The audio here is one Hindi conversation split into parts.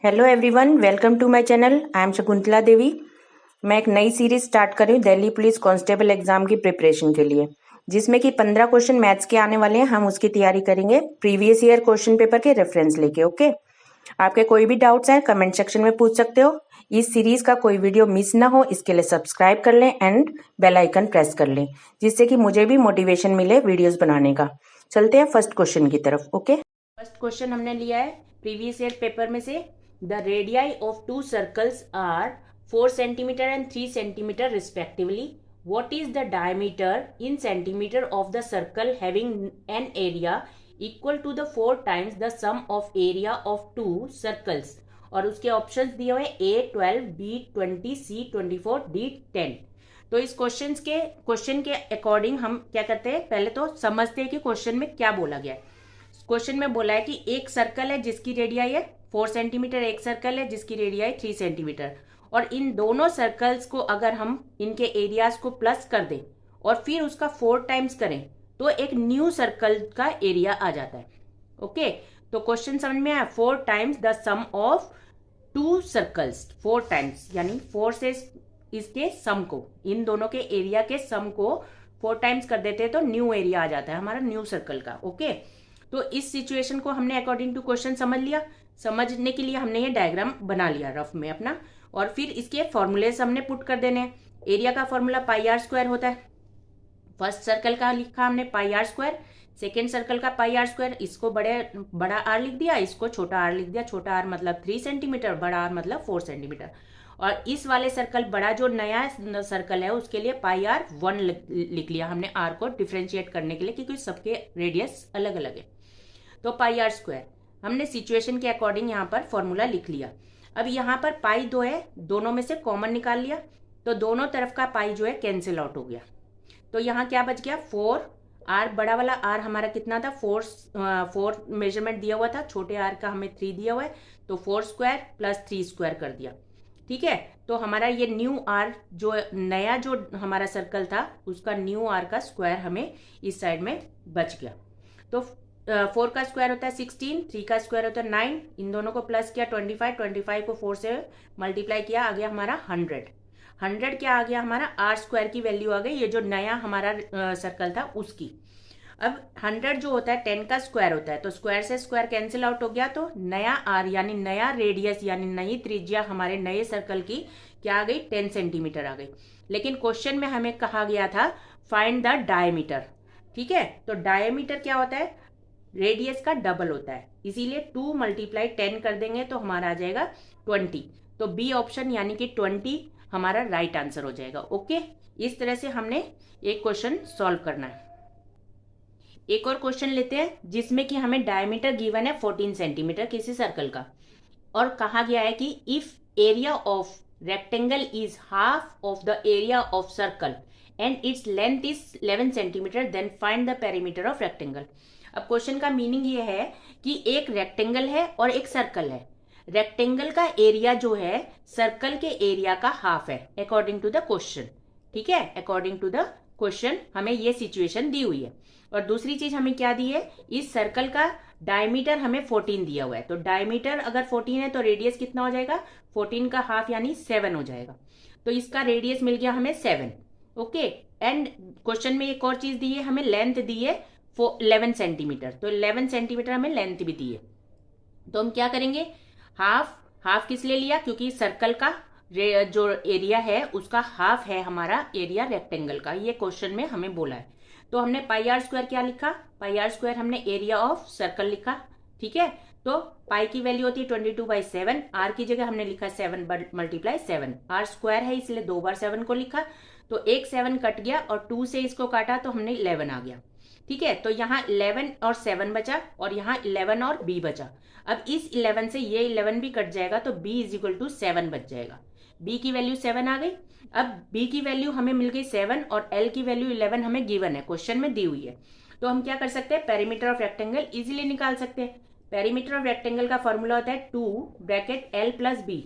Hello everyone, welcome to my channel. I am Shakuntala Devi. मैं एक नई सीरीज स्टार्ट कर रही हूँ दिल्ली पुलिस कांस्टेबल एग्जाम की प्रिपरेशन के लिए, जिसमें कि 15 क्वेश्चन मैथ्स के आने वाले हैं। हम उसकी तैयारी करेंगे प्रीवियस ईयर क्वेश्चन पेपर के रेफरेंस लेके। ओके, आपके कोई भी डाउट्स हैं कमेंट सेक्शन में पूछ सकते हो। इस सीरीज का कोई वीडियो मिस ना हो, इसके लिए सब्सक्राइब कर लें एंड बेल आइकन प्रेस कर लें, जिससे कि मुझे भी मोटिवेशन मिले वीडियोस बनाने का। चलते हैं फर्स्ट क्वेश्चन की तरफ। ओके, फर्स्ट क्वेश्चन हमने लिया है प्रीवियस ईयर पेपर में से। The radii of two circles are 4 centimetre and 3 centimetre respectively. What is the diameter in centimeter of the circle having an area equal to the 4 times the sum of area of two circles? और उसके ऑप्शंस दिए हुए A 12, B 20, C 24, D 10. तो इस क्वेश्चन के अकॉर्डिंग हम क्या करते हैं, पहले तो समझते हैं कि क्वेश्चन में क्या बोला गया है। क्वेश्चन में बोला है कि एक सर्कल है जिसकी रेडियाई है 4 सेंटीमीटर, एक सर्कल है जिसकी रेडियाई 3 सेंटीमीटर, और इन दोनों सर्कल्स को अगर हम इनके एरियाज को प्लस कर दें और फिर उसका 4 टाइम्स करें तो एक न्यू सर्कल का एरिया आ जाता है। ओके, तो क्वेश्चन समझ में आया। 4 times the sum of two circles, 4 times यानी 4 से इसके सम को, इन दोनों के एरिया के सम को 4 टाइम्स कर देते हैं तो न्यू एरिया आ जाता है हमारा न्यू सर्कल का। ओके, तो इस सिचुएशन को हमने अकॉर्डिंग टू क्वेश्चन समझ लिया। समझने के लिए हमने ये डायग्राम बना लिया रफ में अपना, और फिर इसके फॉर्मूलेस हमने पुट कर देने हैं। एरिया का फॉर्मूला पाई आर स्क्वायर होता है। फर्स्ट सर्कल का लिखा हमने पाई आर स्क्वायर, सेकेंड सर्कल का पाई आर स्क्वायर, इसको बड़ा आर लिख दिया, इसको छोटा आर लिख दिया। छोटा आर मतलब 3 सेंटीमीटर, बड़ा आर मतलब 4 सेंटीमीटर। और इस वाले सर्कल, बड़ा जो नया सर्कल है उसके लिए पाई आर 1 लिख लिया हमने, आर को डिफ्रेंशिएट करने के लिए, क्योंकि सबके रेडियस अलग अलग है। तो पाई आर स्क्वायर हमने सिचुएशन के अकॉर्डिंग यहाँ पर फॉर्मूला लिख लिया। अब यहाँ पर पाई 2 है, दोनों में से कॉमन निकाल लिया तो दोनों तरफ का पाई जो है कैंसिल आउट हो गया। तो यहाँ क्या बच गया 4 आर, बड़ा वाला आर हमारा कितना था 4 मेजरमेंट दिया हुआ था, छोटे आर का हमें 3 दिया हुआ है, तो 4 स्क्वायर प्लस 3 स्क्वायर कर दिया। ठीक है, तो हमारा ये न्यू आर जो नया जो हमारा सर्कल था उसका न्यू आर का स्क्वायर हमें इस साइड में बच गया। तो 4 का स्क्वायर होता है 16, 3 का स्क्वायर होता है 9, इन दोनों को प्लस किया 25, 25 को 4 से मल्टीप्लाई किया, आ गया हमारा 100। 100 क्या आ गया हमारा आर स्क्वायर की वैल्यू आ गई, ये जो नया हमारा सर्कल था उसकी। अब 100 जो होता है 10 का स्क्वायर होता है, तो स्क्वायर से स्क्वायर कैंसिल आउट हो गया, तो नया आर यानी नया रेडियस यानी नई त्रिज्या हमारे नए सर्कल की क्या आ गई 10 सेंटीमीटर आ गई। लेकिन क्वेश्चन में हमें कहा गया था फाइंड द डायमीटर। ठीक है, तो डायमीटर क्या होता है, रेडियस का डबल होता है, इसीलिए 2 × 10 कर देंगे तो हमारा आ जाएगा 20। तो बी ऑप्शन यानी कि 20 हमारा राइट आंसर हो जाएगा। ओके, इस तरह से हमने एक क्वेश्चन सॉल्व करना है। एक और क्वेश्चन लेते हैं जिसमें कि हमें डायमीटर गिवन है 14 सेंटीमीटर किसी सर्कल का, और कहा गया है कि if area of rectangle is half of the area of circle and its length is 11 centimetre then find the perimeter of rectangle. अब क्वेश्चन का मीनिंग ये है कि एक रेक्टेंगल है और एक सर्कल है। रेक्टेंगल का एरिया जो है सर्कल के एरिया का हाफ है अकॉर्डिंग टू द क्वेश्चन। ठीक है, अकॉर्डिंग टू द क्वेश्चन हमें ये सिचुएशन दी हुई है। और दूसरी चीज हमें क्या दी है, इस सर्कल का डायमीटर हमें 14 दिया हुआ है, तो डायमीटर अगर 14 है तो रेडियस कितना हो जाएगा, 14 का हाफ यानी 7 हो जाएगा। तो इसका रेडियस मिल गया हमें 7। ओके, एंड क्वेश्चन में एक और चीज दी है, हमें लेंथ दी है 11 सेंटीमीटर, तो 11 सेंटीमीटर हमें लेंथ भी दी है। तो हम क्या करेंगे, हाफ किस लिए लिया, क्योंकि सर्कल का जो एरिया है उसका हाफ है हमारा एरिया रेक्टेंगल का, ये क्वेश्चन में हमें बोला है। तो हमने पाई आर स्क्वायर क्या लिखा, पाई आर स्क्वायर हमने एरिया ऑफ सर्कल लिखा। ठीक है, तो पाई की वैल्यू होती है 22/7, आर की जगह हमने लिखा 7 × 7, आर स्क्वायर है इसलिए 2 बार 7 को लिखा, तो एक 7 कट गया और 2 से इसको काटा तो हमने 11 आ गया। ठीक है, तो यहाँ 11 और 7 बचा और यहाँ 11 और b बचा। अब इस 11 से ये 11 भी कट जाएगा तो b = 7 बच जाएगा। b की वैल्यू 7 आ गई। अब b की वैल्यू हमें मिल गई 7 और l की वैल्यू 11 हमें गिवन है, क्वेश्चन में दी हुई है। तो हम क्या कर सकते हैं, पेरीमीटर ऑफ रेक्टेंगल इजीली निकाल सकते हैं। पेरीमीटर ऑफ रेक्टेंगल का फॉर्मूला होता है 2 ब्रैकेट l + b।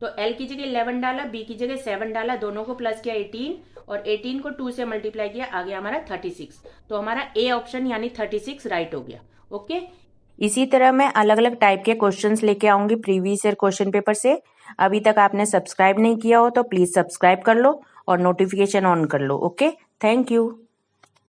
तो l की जगह 11 डाला, b की जगह 7 डाला, दोनों को प्लस किया 18, और 18 को 2 से मल्टीप्लाई किया, आ गया हमारा 36। तो हमारा ए ऑप्शन यानी 36 राइट हो गया। ओके, इसी तरह मैं अलग अलग टाइप के क्वेश्चंस लेके आऊंगी प्रीवियस ईयर क्वेश्चन पेपर से। अभी तक आपने सब्सक्राइब नहीं किया हो तो प्लीज सब्सक्राइब कर लो और नोटिफिकेशन ऑन कर लो। Okay, thank you.